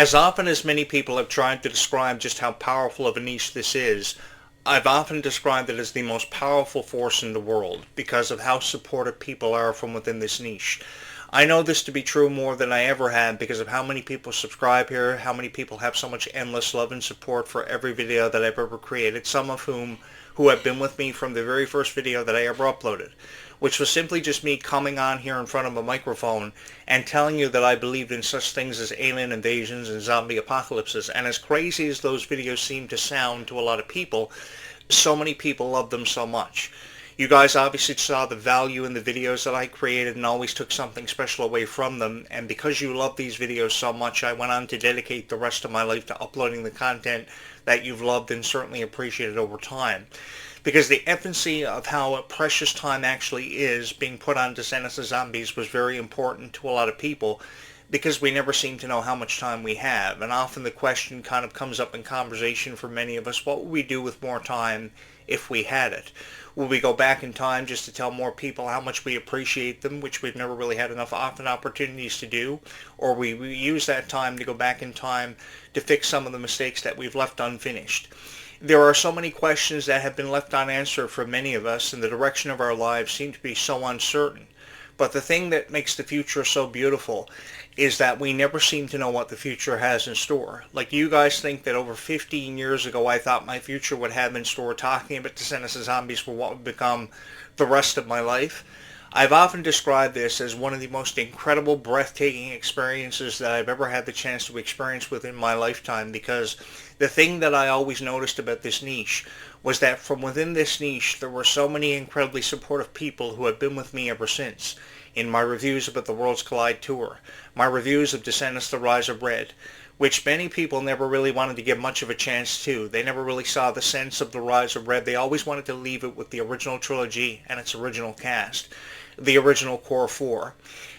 As often as many people have tried to describe just how powerful of a niche this is, I've often described it as the most powerful force in the world because of how supportive people are from within this niche. I know this to be true more than I ever have because of how many people subscribe here, how many people have so much endless love and support for every video that I've ever created, some of whom who have been with me from the very first video that I ever uploaded, which was simply just me coming on here in front of a microphone and telling you that I believed in such things as alien invasions and zombie apocalypses. And as crazy as those videos seem to sound to a lot of people, so many people love them so much. You guys obviously saw the value in the videos that I created and always took something special away from them, and because you love these videos so much, I went on to dedicate the rest of my life to uploading the content that you've loved and certainly appreciated over time. Because the emphasis of how precious time actually is being put on Descendants of Zombies was very important to a lot of people, because we never seem to know how much time we have. And often the question kind of comes up in conversation for many of us, what would we do with more time if we had it? Will we go back in time just to tell more people how much we appreciate them, which we've never really had enough often opportunities to do? Or we use that time to go back in time to fix some of the mistakes that we've left unfinished? There are so many questions that have been left unanswered for many of us, and the direction of our lives seem to be so uncertain. But the thing that makes the future so beautiful is that we never seem to know what the future has in store. Like, you guys think that over 15 years ago I thought my future would have in store talking about Descendants of Zombies for what would become the rest of my life. I've often described this as one of the most incredible, breathtaking experiences that I've ever had the chance to experience within my lifetime, because the thing that I always noticed about this niche was that from within this niche there were so many incredibly supportive people who have been with me ever since. In my reviews about the Worlds Collide tour, my reviews of Descendants: The Rise of Red, which many people never really wanted to give much of a chance to. They never really saw the sense of The Rise of Red. They always wanted to leave it with the original trilogy and its original cast, the original core four.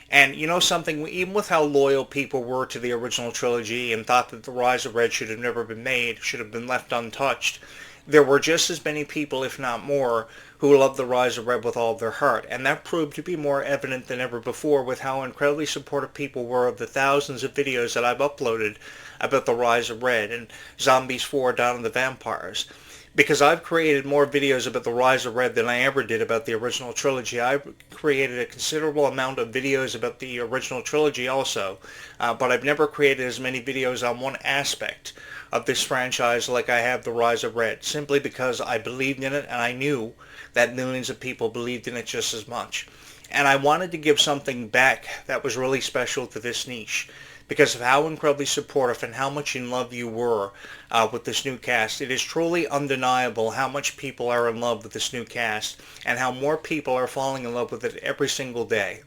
And you know something, even with how loyal people were to the original trilogy and thought that The Rise of Red should have never been made, should have been left untouched, there were just as many people, if not more, who loved The Rise of Red with all of their heart. And that proved to be more evident than ever before with how incredibly supportive people were of the thousands of videos that I've uploaded about The Rise of Red and Zombies 4: Dawn of the Vampires. Because I've created more videos about The Rise of Red than I ever did about the original trilogy. I've created a considerable amount of videos about the original trilogy also, but I've never created as many videos on one aspect of this franchise like I have The Rise of Red, simply because I believed in it and I knew that millions of people believed in it just as much. And I wanted to give something back that was really special to this niche, because of how incredibly supportive and how much in love you were with this new cast. It is truly undeniable how much people are in love with this new cast and how more people are falling in love with it every single day.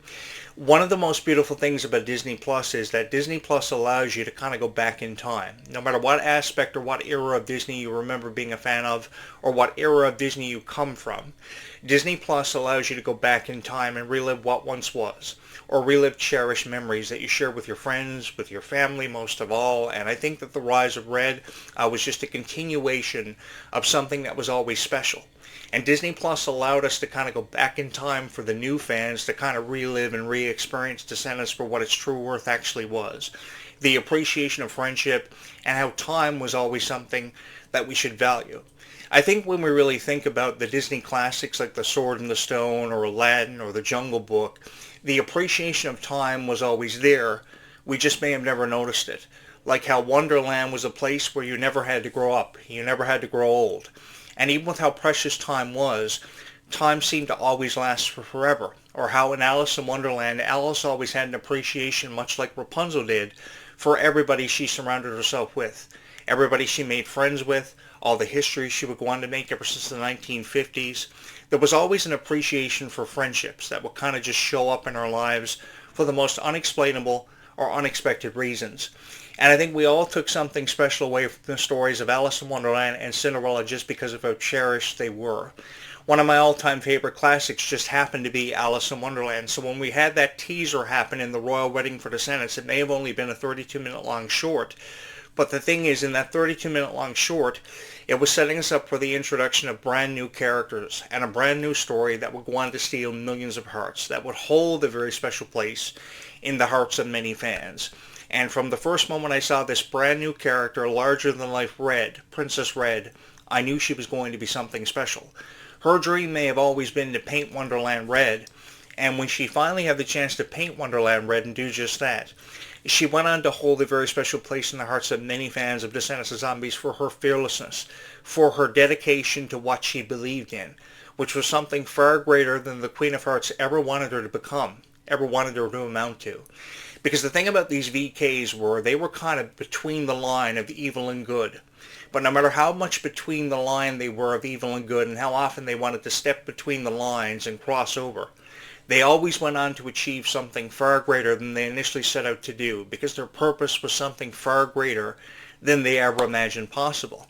One of the most beautiful things about Disney Plus is that Disney Plus allows you to kind of go back in time. No matter what aspect or what era of Disney you remember being a fan of, or what era of Disney you come from, Disney Plus allows you to go back in time and relive what once was, or relive cherished memories that you share with your friends, with your family most of all. And I think that The Rise of Red was just a continuation of something that was always special. And Disney Plus allowed us to kind of go back in time for the new fans to kind of relive and re-experience Descendants for what its true worth actually was. The appreciation of friendship and how time was always something that we should value. I think when we really think about the Disney classics like The Sword and the Stone or Aladdin or The Jungle Book, the appreciation of time was always there. We just may have never noticed it. Like how Wonderland was a place where you never had to grow up. You never had to grow old. And even with how precious time was, time seemed to always last for forever. Or how in Alice in Wonderland, Alice always had an appreciation, much like Rapunzel did, for everybody she surrounded herself with. Everybody she made friends with, all the history she would go on to make ever since the 1950s. There was always an appreciation for friendships that would kind of just show up in our lives for the most unexplainable or unexpected reasons. And I think we all took something special away from the stories of Alice in Wonderland and Cinderella just because of how cherished they were. One of my all-time favorite classics just happened to be Alice in Wonderland. So when we had that teaser happen in the Royal Wedding for Descendants, it may have only been a 32-minute long short. But the thing is, in that 32-minute long short, it was setting us up for the introduction of brand new characters and a brand new story that would go on to steal millions of hearts, that would hold a very special place in the hearts of many fans. And from the first moment I saw this brand new character, larger than life Red, Princess Red, I knew she was going to be something special. Her dream may have always been to paint Wonderland red, and when she finally had the chance to paint Wonderland red and do just that, she went on to hold a very special place in the hearts of many fans of Descendants of Zombies for her fearlessness, for her dedication to what she believed in, which was something far greater than the Queen of Hearts ever wanted her to become, ever wanted her to amount to. Because the thing about these VKs were they were kind of between the line of evil and good. But no matter how much between the line they were of evil and good and how often they wanted to step between the lines and cross over, they always went on to achieve something far greater than they initially set out to do, because their purpose was something far greater than they ever imagined possible.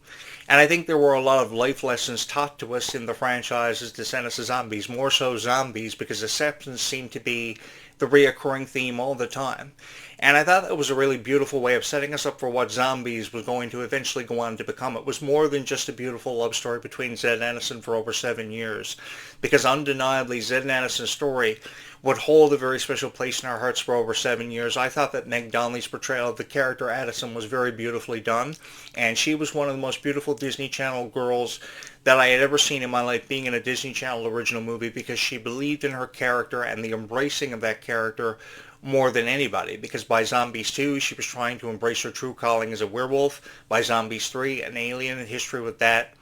And I think there were a lot of life lessons taught to us in the franchise's Descendants of Zombies, more so zombies, because acceptance seemed to be the reoccurring theme all the time. And I thought that was a really beautiful way of setting us up for what Zombies was going to eventually go on to become. It was more than just a beautiful love story between Zed and Addison for over 7 years, because undeniably Zed and Addison's story would hold a very special place in our hearts for over 7 years. I thought that Meg Donnelly's portrayal of the character Addison was very beautifully done, and she was one of the most beautiful Disney Channel girls that I had ever seen in my life being in a Disney Channel original movie, because she believed in her character and the embracing of that character more than anybody. Because by Zombies 2, she was trying to embrace her true calling as a werewolf. By Zombies 3, an alien, and history with that.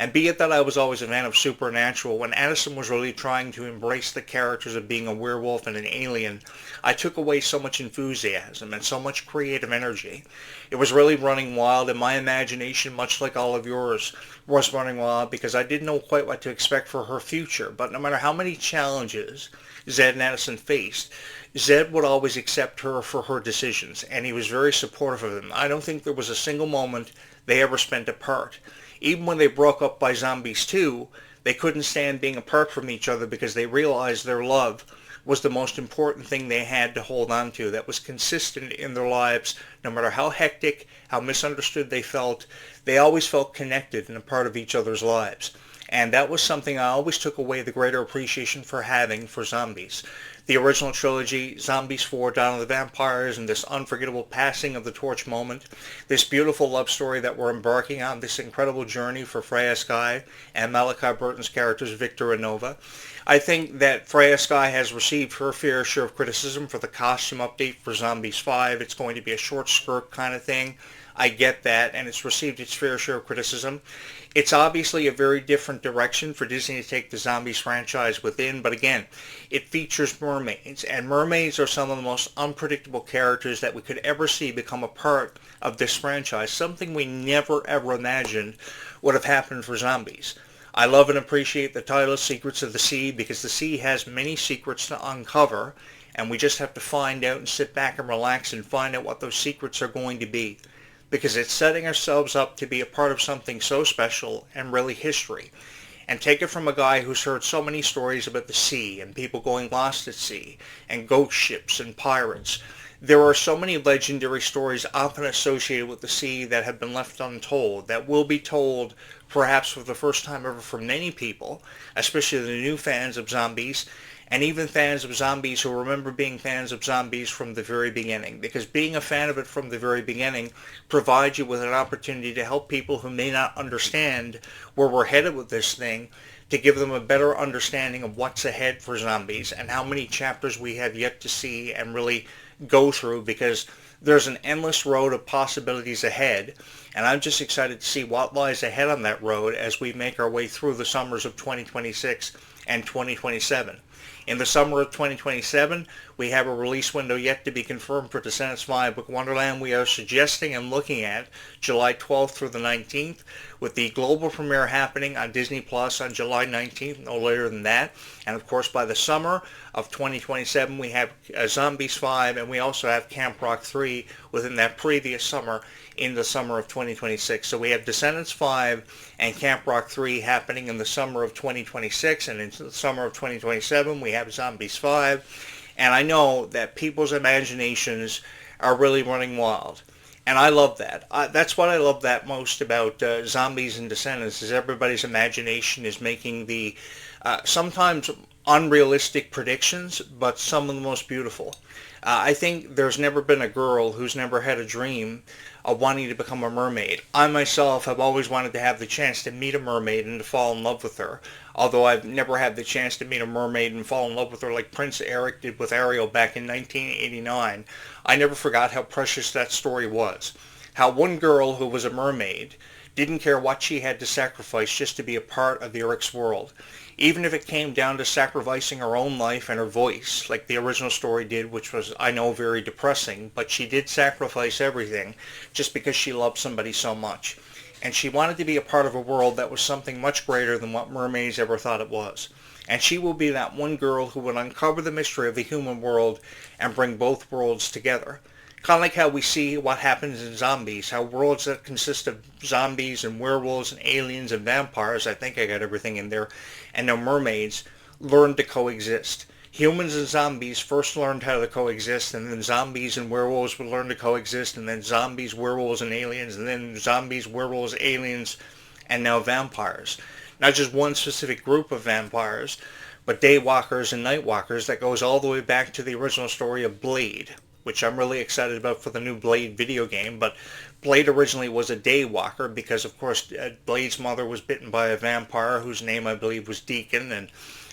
And be it that I was always a fan of Supernatural, when Addison was really trying to embrace the characters of being a werewolf and an alien, I took away so much enthusiasm and so much creative energy. It was really running wild, and my imagination, much like all of yours, was running wild, because I didn't know quite what to expect for her future. But no matter how many challenges Zed and Addison faced, Zed would always accept her for her decisions, and he was very supportive of them. I don't think there was a single moment they ever spent apart. Even when they broke up by Zombies 2, they couldn't stand being apart from each other, because they realized their love was the most important thing they had to hold on to, that was consistent in their lives. No matter how hectic, how misunderstood they felt, they always felt connected and a part of each other's lives. And that was something I always took away the greater appreciation for having for Zombies. The original trilogy, Zombies 4, Dawn of the Vampires, and this unforgettable passing of the torch moment, this beautiful love story that we're embarking on, this incredible journey for Freya Skye and Malachi Burton's characters Victor and Nova. I think that Freya Skye has received her fair share of criticism for the costume update for Zombies 5. It's going to be a short skirt kind of thing. I get that, and it's received its fair share of criticism. It's obviously a very different direction for Disney to take the Zombies franchise within, but again, it features mermaids, and mermaids are some of the most unpredictable characters that we could ever see become a part of this franchise, something we never ever imagined would have happened for Zombies. I love and appreciate the title Secrets of the Sea, because the sea has many secrets to uncover, and we just have to find out and sit back and relax and find out what those secrets are going to be. Because it's setting ourselves up to be a part of something so special and really history. And take it from a guy who's heard so many stories about the sea and people going lost at sea and ghost ships and pirates. There are so many legendary stories often associated with the sea that have been left untold, that will be told perhaps for the first time ever for many people, especially the new fans of Zombies, and even fans of Zombies who remember being fans of Zombies from the very beginning. Because being a fan of it from the very beginning provides you with an opportunity to help people who may not understand where we're headed with this thing, to give them a better understanding of what's ahead for Zombies and how many chapters we have yet to see and really go through, because there's an endless road of possibilities ahead, and I'm just excited to see what lies ahead on that road as we make our way through the summers of 2026 and 2027. In the summer of 2027, we have a release window yet to be confirmed for Descendants 5 Book Wonderland. We are suggesting and looking at July 12th through the 19th, with the global premiere happening on Disney Plus on July 19th, no later than that. And of course, by the summer of 2027, we have Zombies 5, and we also have Camp Rock 3 within that previous summer in the summer of 2026. So we have Descendants 5 and Camp Rock 3 happening in the summer of 2026, and in the summer of 2027 we have Zombies 5. And I know that people's imaginations are really running wild. And I love that. That's what I love that most about Zombies and Descendants, is everybody's imagination is making the sometimes unrealistic predictions, but some of the most beautiful. I think there's never been a girl who's never had a dream of wanting to become a mermaid. I myself have always wanted to have the chance to meet a mermaid and to fall in love with her. Although I've never had the chance to meet a mermaid and fall in love with her like Prince Eric did with Ariel back in 1989, I never forgot how precious that story was. How one girl who was a mermaid didn't care what she had to sacrifice just to be a part of Eric's world. Even if it came down to sacrificing her own life and her voice, like the original story did, which was, I know, very depressing, but she did sacrifice everything just because she loved somebody so much. And she wanted to be a part of a world that was something much greater than what mermaids ever thought it was. And she will be that one girl who would uncover the mystery of the human world and bring both worlds together. Kind of like how we see what happens in zombies, how worlds that consist of zombies and werewolves and aliens and vampires, I think I got everything in there, and now mermaids, learn to coexist. Humans and zombies first learned how to coexist, and then zombies and werewolves would learn to coexist, and then zombies, werewolves, and aliens, and then zombies, werewolves, aliens, and now vampires. Not just one specific group of vampires, but daywalkers and nightwalkers that goes all the way back to the original story of Blade, which I'm really excited about for the new Blade video game. But Blade originally was a daywalker because, of course, Blade's mother was bitten by a vampire whose name I believe was Deacon, and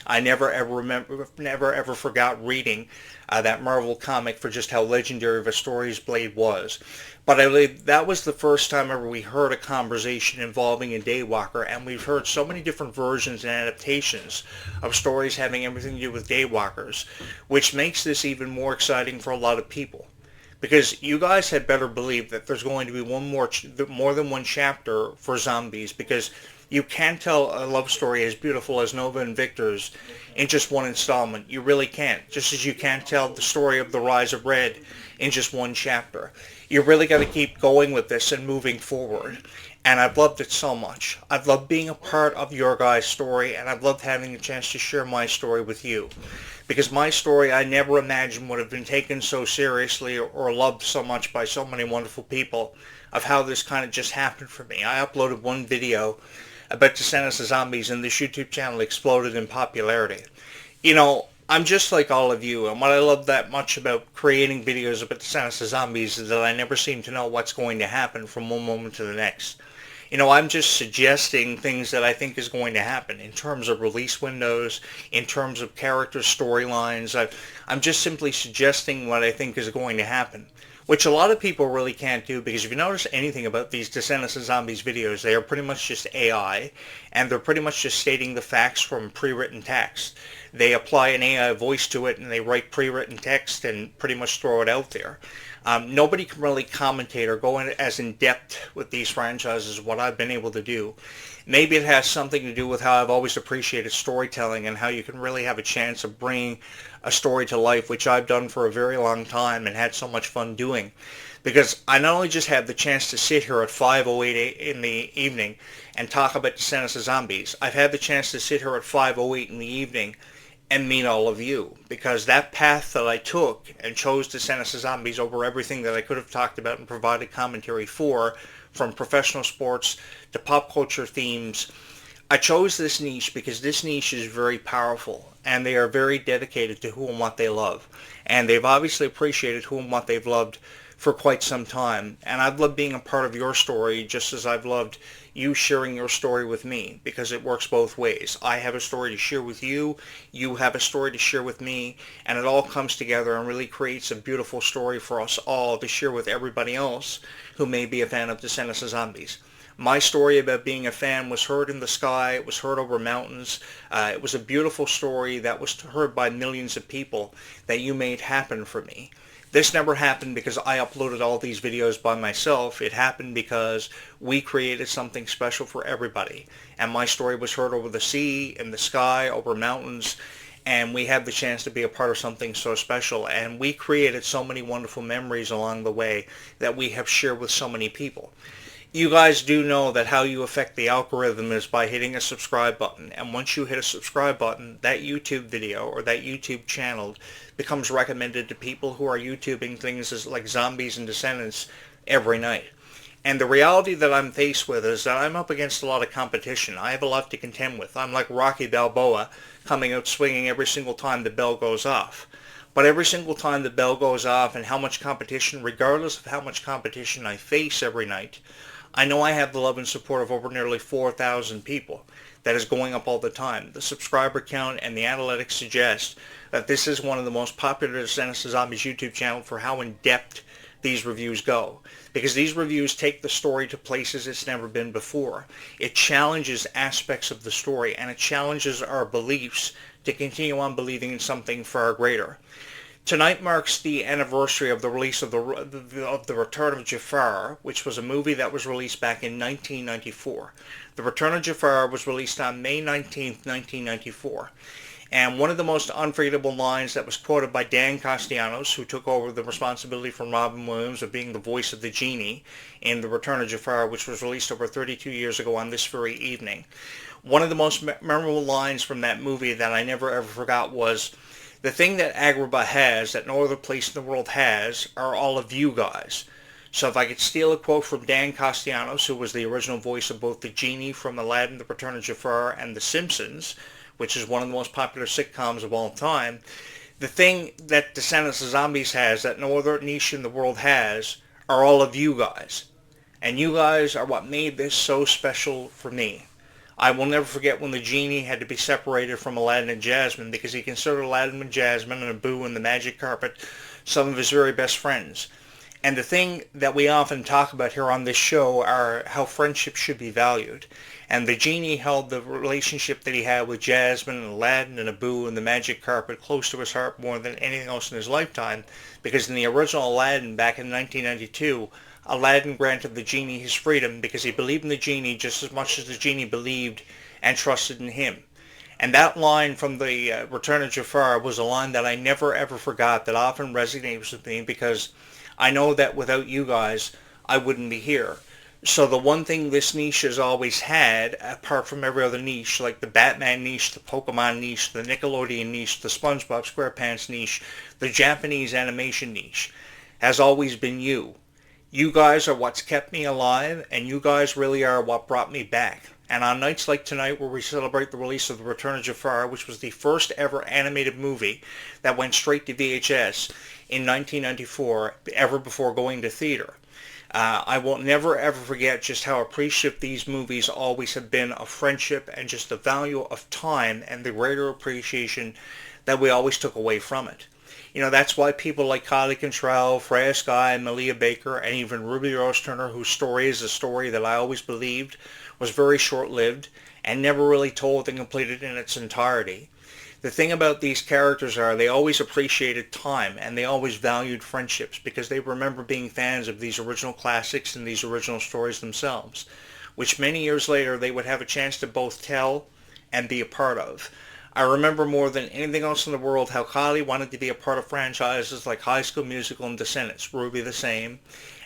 I never ever forgot reading that Marvel comic for just how legendary of a story Blade was. But I believe that was the first time ever we heard a conversation involving a daywalker, and we've heard so many different versions and adaptations of stories having everything to do with daywalkers, which makes this even more exciting for a lot of people. Because you guys had better believe that there's going to be more than one chapter for zombies, because you can't tell a love story as beautiful as Nova and Victor's in just one installment. You really can't. Just as you can't tell the story of the Rise of Red in just one chapter. You really got to keep going with this and moving forward. And I've loved it so much. I've loved being a part of your guys' story, and I've loved having a chance to share my story with you. Because my story I never imagined would have been taken so seriously or loved so much by so many wonderful people, of how this kind of just happened for me. I uploaded one video about Descendants of Zombies, and this YouTube channel exploded in popularity. You know, I'm just like all of you, and what I love that much about creating videos about Descendants of Zombies is that I never seem to know what's going to happen from one moment to the next. You know, I'm just suggesting things that I think is going to happen in terms of release windows, in terms of character storylines. I'm just simply suggesting what I think is going to happen, which a lot of people really can't do, because if you notice anything about these Descendants of Zombies videos, they are pretty much just AI, and they're pretty much just stating the facts from pre-written text. They apply an AI voice to it, and they write pre-written text and pretty much throw it out there. Nobody can really commentate or go in as in-depth with these franchises as what I've been able to do. Maybe it has something to do with how I've always appreciated storytelling and how you can really have a chance of bringing a story to life, which I've done for a very long time and had so much fun doing. Because I not only just had the chance to sit here at 5:08 in the evening and talk about Descendants of Zombies, I've had the chance to sit here at 5:08 in the evening and meet all of you, because that path that I took and chose Descendants of Zombies over everything that I could have talked about and provided commentary for, from professional sports to pop culture themes, I chose this niche because this niche is very powerful, and they are very dedicated to who and what they love, and they've obviously appreciated who and what they've loved for quite some time. And I've loved being a part of your story just as I've loved you sharing your story with me, because it works both ways. I have a story to share with you, you have a story to share with me, and it all comes together and really creates a beautiful story for us all to share with everybody else who may be a fan of Descendants of Zombies. My story about being a fan was heard in the sky, it was heard over mountains, it was a beautiful story that was heard by millions of people that you made happen for me. This never happened because I uploaded all these videos by myself. It happened because we created something special for everybody. And my story was heard over the sea, in the sky, over mountains, and we had the chance to be a part of something so special. And we created so many wonderful memories along the way that we have shared with so many people. You guys do know that how you affect the algorithm is by hitting a subscribe button. And once you hit a subscribe button, that YouTube video or that YouTube channel becomes recommended to people who are YouTubing things like Zombies and Descendants every night. And the reality that I'm faced with is that I'm up against a lot of competition. I have a lot to contend with. I'm like Rocky Balboa, coming out swinging every single time the bell goes off. But every single time the bell goes off and how much competition, regardless of how much competition I face every night, I know I have the love and support of over nearly 4,000 people. That is going up all the time. The subscriber count and the analytics suggest that this is one of the most popular Descendants to Zombies YouTube channel for how in-depth these reviews go. Because these reviews take the story to places it's never been before. It challenges aspects of the story, and it challenges our beliefs to continue on believing in something far greater. Tonight marks the anniversary of the release of the Return of Jafar, which was a movie that was released back in 1994. The Return of Jafar was released on May 19th, 1994. And one of the most unforgettable lines that was quoted by Dan Castellanos, who took over the responsibility from Robin Williams of being the voice of the genie in The Return of Jafar, which was released over 32 years ago on this very evening. One of the most memorable lines from that movie that I never ever forgot was, "The thing that Agrabah has that no other place in the world has are all of you guys." So if I could steal a quote from Dan Castellanos, who was the original voice of both the genie from Aladdin, The Return of Jafar, and The Simpsons, which is one of the most popular sitcoms of all time, the thing that Descendants of Zombies has that no other niche in the world has are all of you guys. And you guys are what made this so special for me. I will never forget when the genie had to be separated from Aladdin and Jasmine because he considered Aladdin and Jasmine and Abu and the magic carpet some of his very best friends. And the thing that we often talk about here on this show are how friendship should be valued. And the genie held the relationship that he had with Jasmine and Aladdin and Abu and the magic carpet close to his heart more than anything else in his lifetime, because in the original Aladdin back in 1992, Aladdin granted the genie his freedom because he believed in the genie just as much as the genie believed and trusted in him. And that line from the Return of Jafar was a line that I never ever forgot, that often resonates with me because I know that without you guys, I wouldn't be here. So the one thing this niche has always had, apart from every other niche, like the Batman niche, the Pokemon niche, the Nickelodeon niche, the SpongeBob SquarePants niche, the Japanese animation niche, has always been you. You guys are what's kept me alive, and you guys really are what brought me back. And on nights like tonight, where we celebrate the release of The Return of Jafar, which was the first ever animated movie that went straight to VHS in 1994, ever before going to theater, I will never ever forget just how appreciative these movies always have been of friendship and just the value of time and the greater appreciation that we always took away from it. You know, that's why people like Kylie Cantrell, Freya Sky, Malia Baker, and even Ruby Rose Turner, whose story is a story that I always believed was very short-lived and never really told and completed in its entirety. The thing about these characters are they always appreciated time and they always valued friendships because they remember being fans of these original classics and these original stories themselves, which many years later they would have a chance to both tell and be a part of. I remember more than anything else in the world how Kylie wanted to be a part of franchises like High School Musical and Descendants, Ruby the same,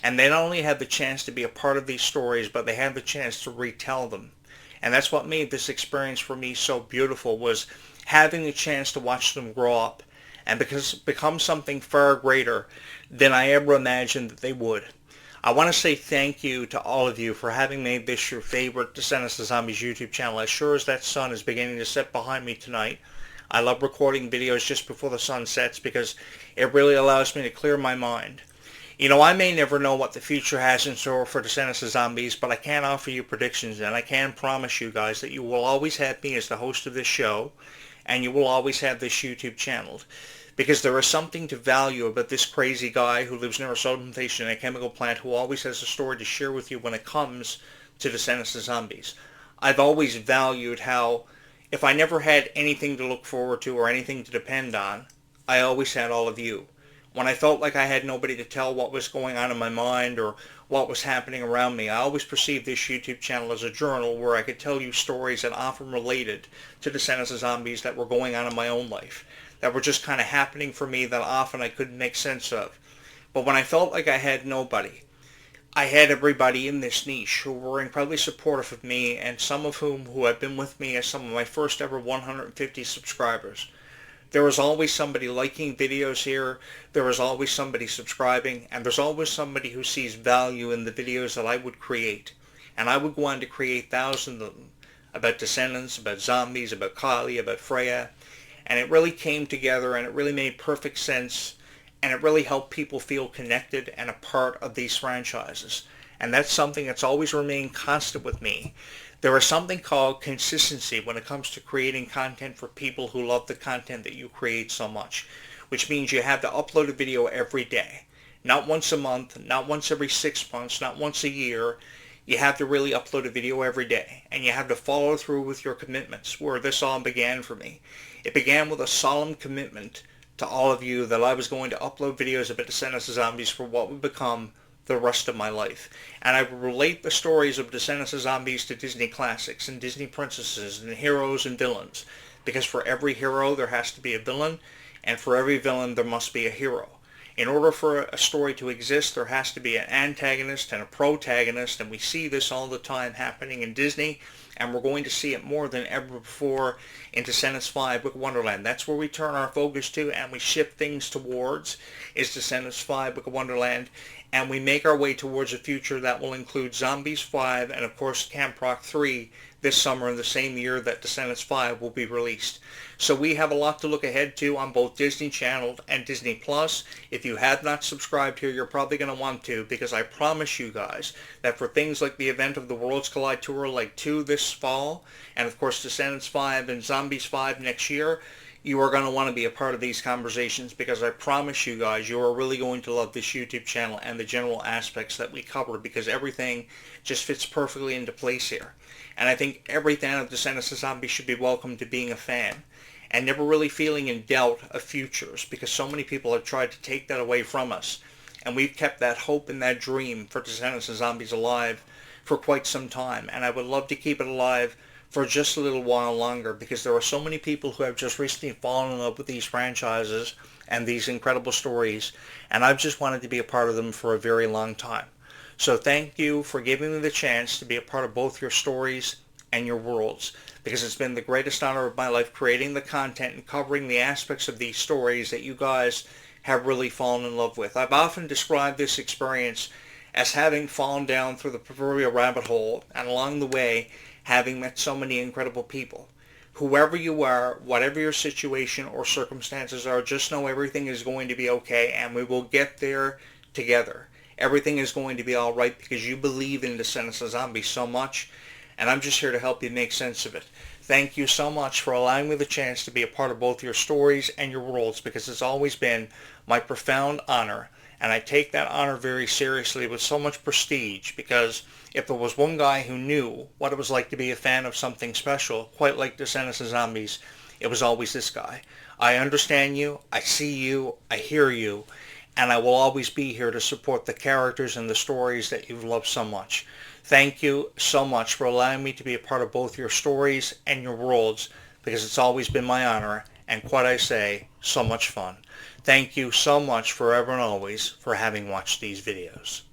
and they not only had the chance to be a part of these stories, but they had the chance to retell them. And that's what made this experience for me so beautiful, was having the chance to watch them grow up and become something far greater than I ever imagined that they would. I want to say thank you to all of you for having made this your favorite Descendants to Zombies YouTube channel. As sure as that sun is beginning to set behind me tonight, I love recording videos just before the sun sets because it really allows me to clear my mind. You know, I may never know what the future has in store for Descendants to Zombies, but I can offer you predictions, and I can promise you guys that you will always have me as the host of this show, and you will always have this YouTube channel. Because there is something to value about this crazy guy who lives near a sodium station in a chemical plant who always has a story to share with you when it comes to Descendants to Zombies. I've always valued how, if I never had anything to look forward to or anything to depend on, I always had all of you. When I felt like I had nobody to tell what was going on in my mind or what was happening around me, I always perceived this YouTube channel as a journal where I could tell you stories that often related to Descendants to Zombies that were going on in my own life, that were just kind of happening for me that often I couldn't make sense of. But when I felt like I had nobody, I had everybody in this niche who were incredibly supportive of me, and some of whom who have been with me as some of my first ever 150 subscribers. There is always somebody liking videos here, there is always somebody subscribing, and there's always somebody who sees value in the videos that I would create. And I would go on to create thousands of them, about Descendants, about zombies, about Kylie, about Freya, and it really came together and it really made perfect sense, and it really helped people feel connected and a part of these franchises. And that's something that's always remained constant with me. There is something called consistency when it comes to creating content for people who love the content that you create so much, which means you have to upload a video every day. Not once a month, not once every 6 months, not once a year. You have to really upload a video every day, and you have to follow through with your commitments, where this all began for me. It began with a solemn commitment to all of you that I was going to upload videos about Descendants of Zombies for what would become the rest of my life. And I would relate the stories of Descendants of Zombies to Disney classics and Disney princesses and heroes and villains. Because for every hero there has to be a villain, and for every villain there must be a hero. In order for a story to exist, there has to be an antagonist and a protagonist, and we see this all the time happening in Disney, and we're going to see it more than ever before in Descendants 5 Book of Wonderland. That's where we turn our focus to, and we shift things towards, is Descendants 5 Book of Wonderland, and we make our way towards a future that will include Zombies 5 and of course Camp Rock 3 this summer in the same year that Descendants 5 will be released. So we have a lot to look ahead to on both Disney Channel and Disney Plus. If you have not subscribed here, you're probably going to want to, because I promise you guys that for things like the event of the Worlds Collide Tour like 2 this fall, and of course Descendants 5 and Zombies 5 next year, you are going to want to be a part of these conversations, because I promise you guys you are really going to love this YouTube channel and the general aspects that we cover, because everything just fits perfectly into place here. And I think every fan of Descendants of Zombies should be welcome to being a fan and never really feeling in doubt of futures, because so many people have tried to take that away from us. And we've kept that hope and that dream for Descendants of Zombies alive for quite some time. And I would love to keep it alive for just a little while longer, because there are so many people who have just recently fallen in love with these franchises and these incredible stories, and I've just wanted to be a part of them for a very long time. So thank you for giving me the chance to be a part of both your stories and your worlds, because it's been the greatest honor of my life creating the content and covering the aspects of these stories that you guys have really fallen in love with. I've often described this experience as having fallen down through the proverbial rabbit hole, and along the way having met so many incredible people. Whoever you are, whatever your situation or circumstances are, just know everything is going to be okay, and we will get there together. Everything is going to be all right, because you believe in Descendants of Zombies so much, and I'm just here to help you make sense of it. Thank you so much for allowing me the chance to be a part of both your stories and your worlds, because it's always been my profound honor, and I take that honor very seriously with so much prestige, because if there was one guy who knew what it was like to be a fan of something special, quite like Descendants of Zombies, it was always this guy. I understand you, I see you, I hear you, and I will always be here to support the characters and the stories that you've loved so much. Thank you so much for allowing me to be a part of both your stories and your worlds, because it's always been my honor, and quite I say, so much fun. Thank you so much forever and always for having watched these videos.